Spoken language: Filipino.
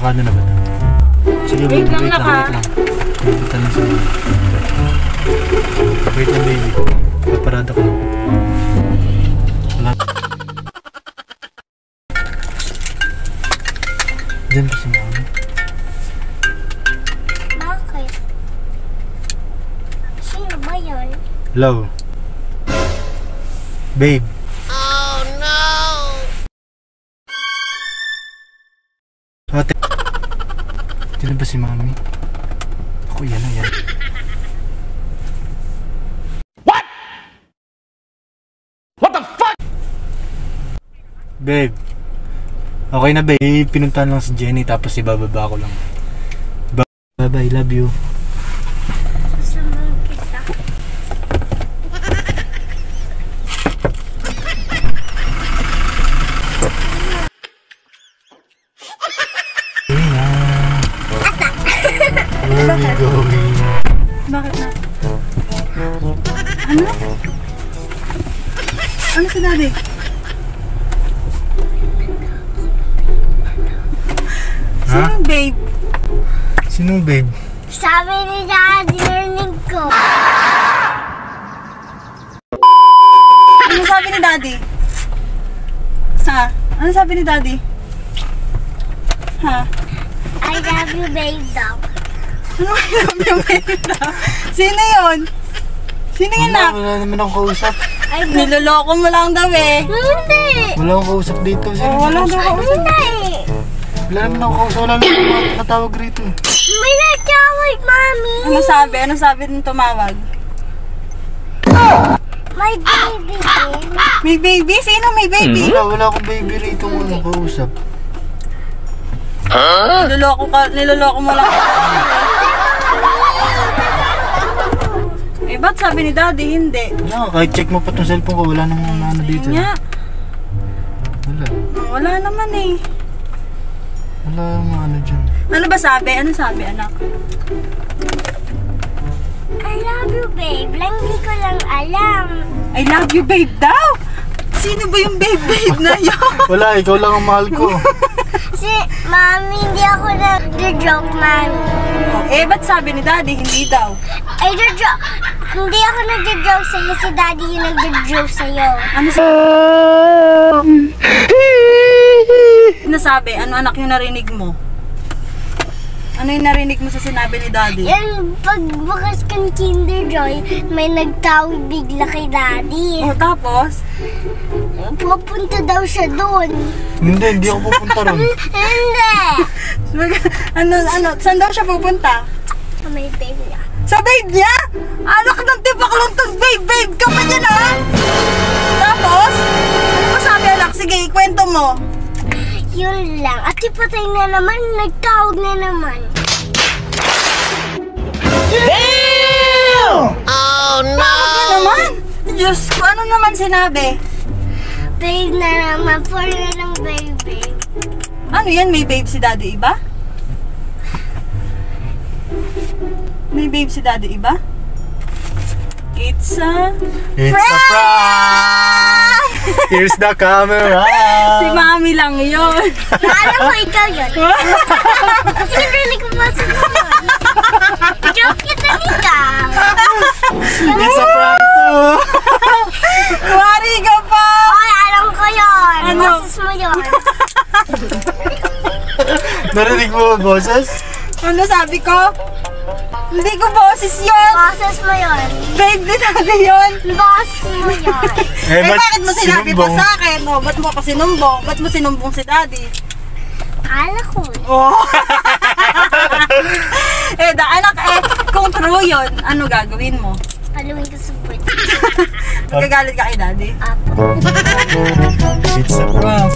Nakano na ba? Sige, wait lang. Wait lang. Wait lang, baby. Paparada ko lang. Wala. Diyan pa si mama. Bakit? Sino ba yun? Hello. Babe. Oh no! Ate. Diyan ba si mami? Ako yan. What? What the fuck? Babe. Okay na babe. Pinuntahan lang si Jenny tapos ibababa ko lang. Bye-bye. Love you. Susunod kita. Where are we going? Bakit na? Ano? Ano sinabi? Sino babe? Sino babe? Sabi ni Daddy, narinig ko. Ano sabi ni Daddy? Ha? Ano sabi ni Daddy? Ha? I love you, babe daw. Ano yung babe daw? Sino yun? Sino yun na? Wala naman akong kausap. Ay, Niloloko mo lang daw eh. hindi. Wala akong kausap dito. Sino Wala daw ako. Hindi. Wala naman akong kausap. Wala naman akong nakatawag rito. May nagtawag, Mami. Ano sabi? Ano sabi nung tumawag? My baby. May baby? Sino may baby? Wala akong baby rito kung kausap. Niloloko mo lang. Eh, ba't sabi ni Daddy hindi? Wala, kahit check mo pa itong cellphone ko, wala namang ano dito. Nga. Wala. Wala naman eh. Wala namang ano dyan. Ano ba sabi? Ano sabi, anak? I love you, babe. Lang di ko lang alam. I love you, babe daw! Sino ba yung babe na yun? Wala, ikaw lang ang mahal ko. Mami, hindi ako nag-joke, Mami. Eh, ba't sabi ni Daddy hindi daw? Ay, hindi ako nag-joke sa'yo. Si Daddy yung nag-joke sa'yo. Ano sabi? Ano anak yung narinig mo? Ano yung narinig mo sa sinabi ni Daddy? Yan, pagbukas kang Kinder Joy, may nagtawag bigla kay Daddy. Oh, tapos? Pupunta daw siya doon. Hindi ako pupunta ron. Hindi! Saan daw siya pupunta? Sa may babe niya. Sa babe niya? Anak ng tipaklong tong babe ka pa niya na? Tapos? Ano ba sabi anak? Sige, ikwento mo. Yun lang. At ipatay na naman, nagtawag na naman. Damn! Oh no! Ano naman? Diyos ko, ano naman sinabi? Babe na naman, for na ng baby. Ano yan? May babe si Daddy iba? May babe si Daddy iba? It's a prank! Here's the camera! Si Mami lang yun. Alam mo, ikaw yun. Kasi narinig ko ba sa naman? Joke kita ikaw. It's a prank too! Wari ka pa! Ay, alam ko yun. Ano? Boses mo yun. Narinig mo ba, boses? Ano sabi ko? Hindi ko boses yun! Boses mo yun. Babe ni Daddy yun! Boses mo yun. Eh, bakit mo sinabi pa sa akin? O, ba't mo pa sinumbong? Ba't mo sinumbong si Daddy? Kala ko. Oh. Anak, kung true yun, ano gagawin mo? Paluin ko sa puwet. Magagalit ka kay Daddy? Apo. It's a prank!